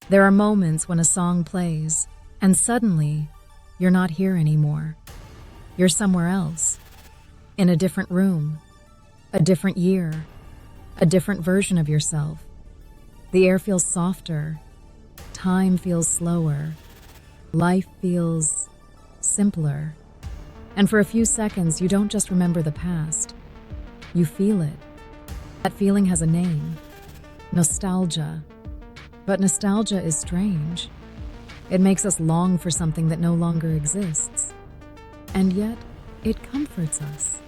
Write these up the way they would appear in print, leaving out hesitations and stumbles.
There are moments when a song plays, and suddenly, you're not here anymore. You're somewhere else, in a different room, a different year, a different version of yourself. The air feels softer, time feels slower, life feels simpler. And for a few seconds, you don't just remember the past, you feel it. That feeling has a name: nostalgia. But nostalgia is strange. It makes us long for something that no longer exists. And yet, it comforts us.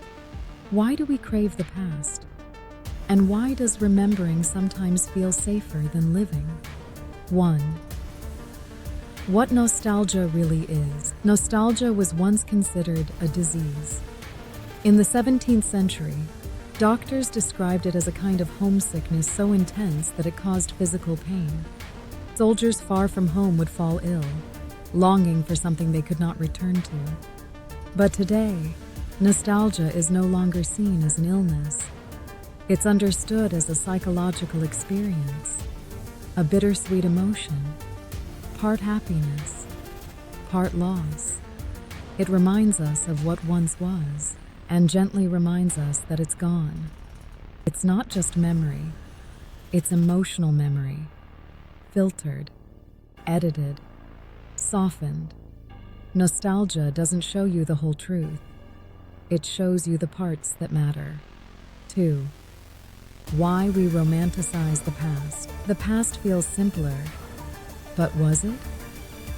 Why do we crave the past? And why does remembering sometimes feel safer than living? 1. What nostalgia really is. Nostalgia was once considered a disease. In the 17th century, doctors described it as a kind of homesickness so intense that it caused physical pain. Soldiers far from home would fall ill, longing for something they could not return to. But today, nostalgia is no longer seen as an illness. It's understood as a psychological experience, a bittersweet emotion, part happiness, part loss. It reminds us of what once was, and gently reminds us that it's gone. It's not just memory, it's emotional memory, filtered, edited, softened. Nostalgia doesn't show you the whole truth. It shows you the parts that matter. 2. Why we romanticize the past. The past feels simpler, but was it?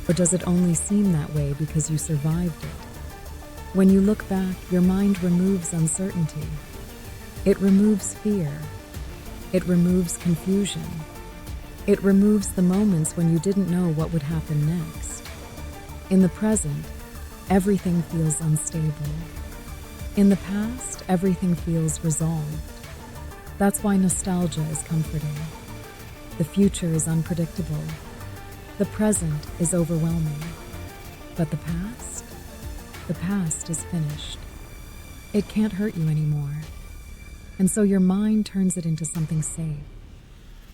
Or does it only seem that way because you survived it? When you look back, your mind removes uncertainty. It removes fear. It removes confusion. It removes the moments when you didn't know what would happen next. In the present, everything feels unstable. In the past, everything feels resolved. That's why nostalgia is comforting. The future is unpredictable. The present is overwhelming. But the past? The past is finished. It can't hurt you anymore. And so your mind turns it into something safe,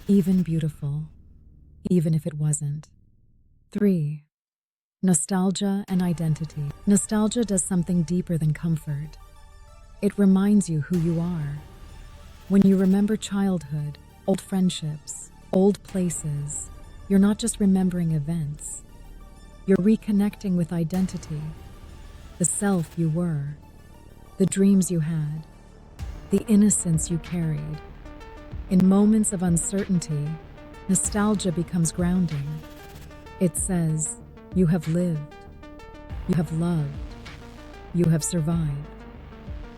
even beautiful, even if it wasn't. 3. Nostalgia and identity. Nostalgia does something deeper than comfort. It reminds you who you are. When you remember childhood, old friendships, old places, you're not just remembering events. You're reconnecting with identity. The self you were, the dreams you had, the innocence you carried. In moments of uncertainty, nostalgia becomes grounding. It says, you have lived, you have loved, you have survived.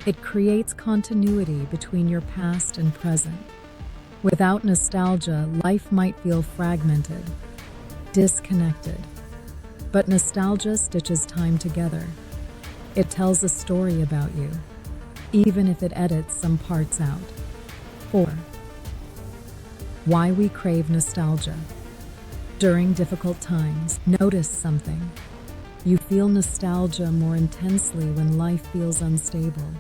It creates continuity between your past and present. Without nostalgia, life might feel fragmented, disconnected. But nostalgia stitches time together. It tells a story about you, even if it edits some parts out. 4. Why we crave nostalgia. During difficult times, notice something. You feel nostalgia more intensely when life feels unstable.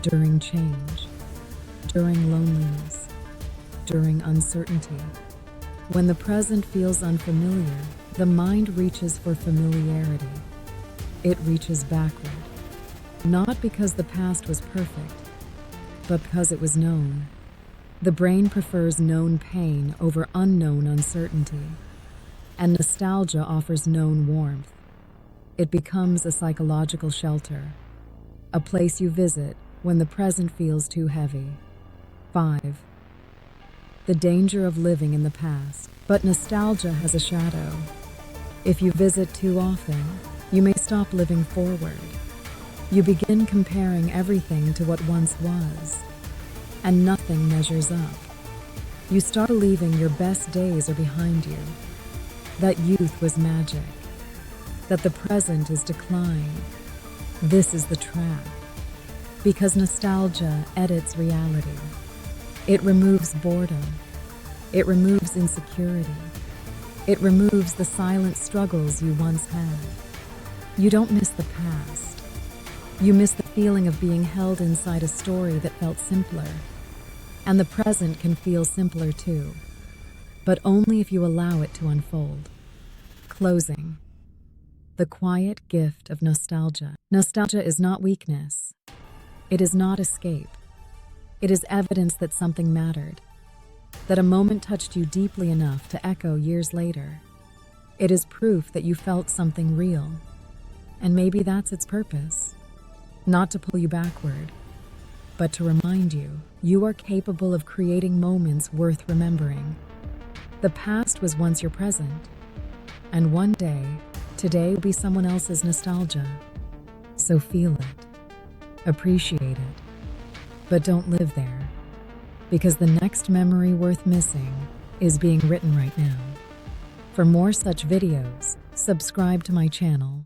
During change, during loneliness, during uncertainty. When the present feels unfamiliar, the mind reaches for familiarity. It reaches backward, not because the past was perfect, but because it was known. The brain prefers known pain over unknown uncertainty, and nostalgia offers known warmth. It becomes a psychological shelter, a place you visit when the present feels too heavy. 5. The danger of living in the past. But nostalgia has a shadow. If you visit too often, you may stop living forward. You begin comparing everything to what once was, and nothing measures up. You start believing your best days are behind you, that youth was magic, that the present is decline. This is the trap, because nostalgia edits reality. It removes boredom. It removes insecurity. It removes the silent struggles you once had. You don't miss the past. You miss the feeling of being held inside a story that felt simpler. And the present can feel simpler too. but only if you allow it to unfold. Closing. The quiet gift of nostalgia. Nostalgia is not weakness. It is not escape. It is evidence that something mattered, that a moment touched you deeply enough to echo years later. It is proof that you felt something real, and maybe that's its purpose. Not to pull you backward, but to remind you, you are capable of creating moments worth remembering. The past was once your present, and one day, today will be someone else's nostalgia. So feel it, appreciate it, but don't live there, because the next memory worth missing is being written right now. For more such videos, subscribe to my channel.